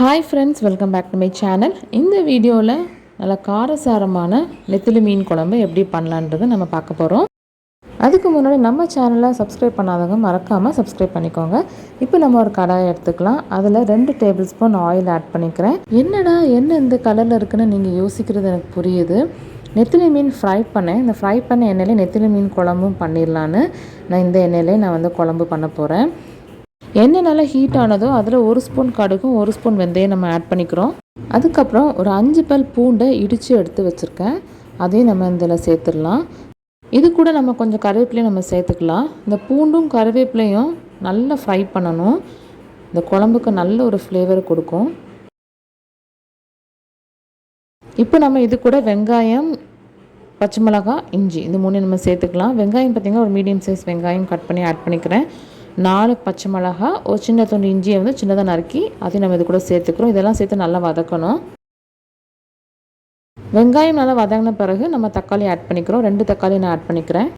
Hi friends, welcome back to my channel. இந்த வீடியோவில் நல்ல காரசாரமான நெத்திலி மீன் குழம்பு எப்படி பண்ணலான்றதை நம்ம பார்க்க போகிறோம். அதுக்கு முன்னாடி நம்ம சேனலை சப்ஸ்கிரைப் பண்ணாதவங்க மறக்காமல் சப்ஸ்கிரைப் பண்ணிக்கோங்க. இப்போ நம்ம ஒரு கடாயை எடுத்துக்கலாம். அதில் 2 டேபிள் ஸ்பூன் ஆயில் ஆட் பண்ணிக்கிறேன். என்னடா என்ன இந்த கலரில் இருக்குன்னு நீங்கள் யோசிக்கிறது எனக்கு புரியுது. நெத்திலி மீன் ஃப்ரை பண்ணேன். இந்த ஃப்ரை பண்ண எண்ணெயிலே நெத்திலி மீன் குழம்பும் பண்ணிடலான்னு நான் இந்த எண்ணெயிலே நான் குழம்பு பண்ண போகிறேன். எண்ணெய் நல்லா ஹீட் ஆனதோ அதில் 1 ஸ்பூன் கடுகும் 1 ஸ்பூன் வெந்தயம் நம்ம ஆட் பண்ணிக்கிறோம். அதுக்கப்புறம் ஒரு 5 பல் பூண்டை இடித்து எடுத்து வச்சுருக்கேன். அதையும் நம்ம இதில் சேர்த்துடலாம். இது கூட நம்ம கொஞ்சம் கருவேப்பிலையும் நம்ம சேர்த்துக்கலாம். இந்த பூண்டும் கருவேப்பிலையும் நல்லா ஃப்ரை பண்ணணும். இந்த குழம்புக்கு நல்ல ஒரு ஃப்ளேவர் கொடுக்கும். இப்போ நம்ம இது கூட வெங்காயம், பச்சை மிளகாய், இஞ்சி இந்த 3 நம்ம சேர்த்துக்கலாம். வெங்காயம் பார்த்திங்கன்னா ஒரு மீடியம் சைஸ் வெங்காயம் கட் பண்ணி ஆட் பண்ணிக்கிறேன். 4 பச்சை மிளகா, ஒரு சின்ன துண்டு இஞ்சியை சின்னதாக நறுக்கி அதையும் நம்ம இது கூட சேர்த்துக்கிறோம். இதெல்லாம் சேர்த்து நல்லா வதக்கணும். வெங்காயம் நல்லா வதங்கின பிறகு நம்ம தக்காளி ஆட் பண்ணிக்கிறோம். 2 தக்காளி நான் ஆட் பண்ணிக்கிறேன்.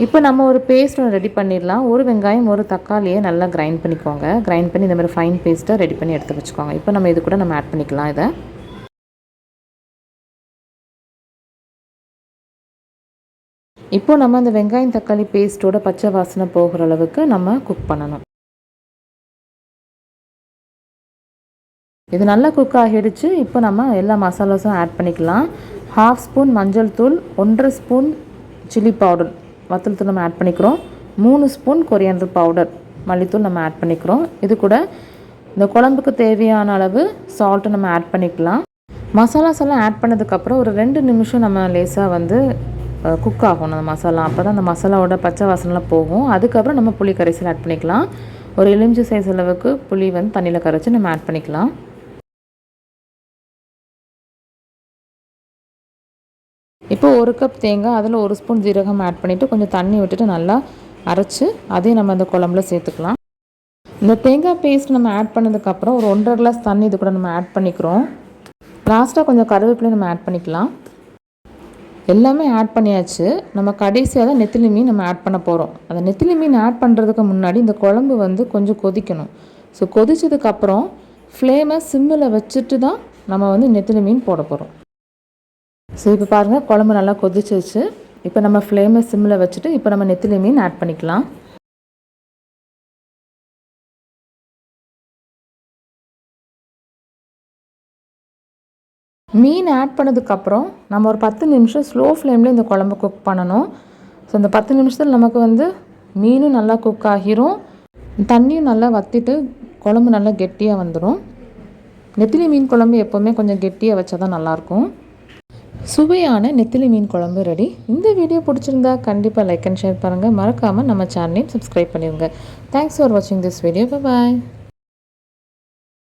இப்போ நம்ம ஒரு பேஸ்ட் ரெடி பண்ணிடலாம். ஒரு வெங்காயம் ஒரு தக்காளியை நல்லா கிரைண்ட் பண்ணிக்கோங்க. கிரைண்ட் பண்ணி இந்த மாதிரி ஃபைன் பேஸ்ட்டை ரெடி பண்ணி எடுத்து வச்சுக்கோங்க. இப்போ நம்ம இது கூட நம்ம ஆட் பண்ணிக்கலாம். இதை இப்போ நம்ம அந்த வெங்காயம் தக்காளி பேஸ்ட்டோட பச்சை வாசனை போகிற அளவுக்கு நம்ம குக் பண்ணணும். இது நல்லா குக் ஆகிடுச்சு. இப்போ நம்ம எல்லா மசாலாஸும் ஆட் பண்ணிக்கலாம். 1/2 ஸ்பூன் மஞ்சள் தூள், 1.5 ஸ்பூன் சில்லி பவுடர் வத்தல் தூள் நம்ம ஆட் பண்ணிக்கிறோம். 3 ஸ்பூன் கொரியாண்டர் பவுடர் மல்லித்தூள் நம்ம ஆட் பண்ணிக்கிறோம். இது கூட இந்த குழம்புக்கு தேவையான அளவு சால்ட்டு நம்ம ஆட் பண்ணிக்கலாம். மசாலாஸ் எல்லாம் ஆட் பண்ணதுக்கப்புறம் ஒரு 2 நிமிஷம் நம்ம லேசாக குக் ஆகணும் அந்த மசாலா. அப்போ தான் அந்த மசாலாவோட பச்சை வாசனைலாம் போகும். அதுக்கப்புறம் நம்ம புளி கரைசல் ஆட் பண்ணிக்கலாம். ஒரு எலுமிச்சை சைஸ் அளவுக்கு புளி தண்ணியில் கரைச்சி நம்ம ஆட் பண்ணிக்கலாம். இப்போ 1 கப் தேங்காய், அதில் 1 ஸ்பூன் ஜீரகம் ஆட் பண்ணிவிட்டு கொஞ்சம் தண்ணி விட்டுட்டு நல்லா அரைச்சி அதையும் நம்ம அந்த குழம்புல சேர்த்துக்கலாம். இந்த தேங்காய் பேஸ்ட் நம்ம ஆட் பண்ணதுக்கப்புறம் ஒரு 1.5 கிளாஸ் தண்ணி இது கூட நம்ம ஆட் பண்ணிக்கிறோம். லாஸ்ட்டாக கொஞ்சம் கருவேப்பிலையும் நம்ம ஆட் பண்ணிக்கலாம். எல்லாமே ஆட் பண்ணியாச்சு. நம்ம கடைசியாக தான் நெத்திலி மீன் நம்ம ஆட் பண்ண போகிறோம். அந்த நெத்திலி மீன் ஆட் பண்ணுறதுக்கு முன்னாடி இந்த குழம்பு கொஞ்சம் கொதிக்கணும். ஸோ கொதிச்சதுக்கப்புறம் ஃப்ளேமை சிம்மில் வச்சுட்டு தான் நம்ம நெத்திலி மீன் போட போகிறோம். ஸோ இப்போ பாருங்கள், குழம்பு நல்லா கொதிச்சிச்சு. இப்போ நம்ம ஃப்ளேமை சிம்மில் வச்சுட்டு இப்போ நம்ம நெத்திலி மீன் ஆட் பண்ணிக்கலாம். மீன் ஆட் பண்ணதுக்கப்புறம் நம்ம ஒரு 10 நிமிஷம் ஸ்லோ ஃப்ளேமில் இந்த குழம்பு குக் பண்ணணும். ஸோ இந்த 10 நிமிஷத்தில் நமக்கு மீனும் நல்லா குக் ஆகிரும், தண்ணியும் நல்லா வற்றிட்டு குழம்பு நல்லா கெட்டியாக வந்துடும். நெத்திலி மீன் குழம்பு எப்போவுமே கொஞ்சம் கெட்டியாக வச்சா தான் நல்லாயிருக்கும். சுவையான நெத்திலி மீன் குழம்பு ரெடி. இந்த வீடியோ பிடிச்சிருந்தா கண்டிப்பாக லைக் அண்ட் ஷேர் பண்ணுங்கள். மறக்காமல் நம்ம சேனலையும் சப்ஸ்கிரைப் பண்ணிடுங்க. தேங்க்ஸ் ஃபார் வாட்சிங் திஸ் வீடியோ. பாய்.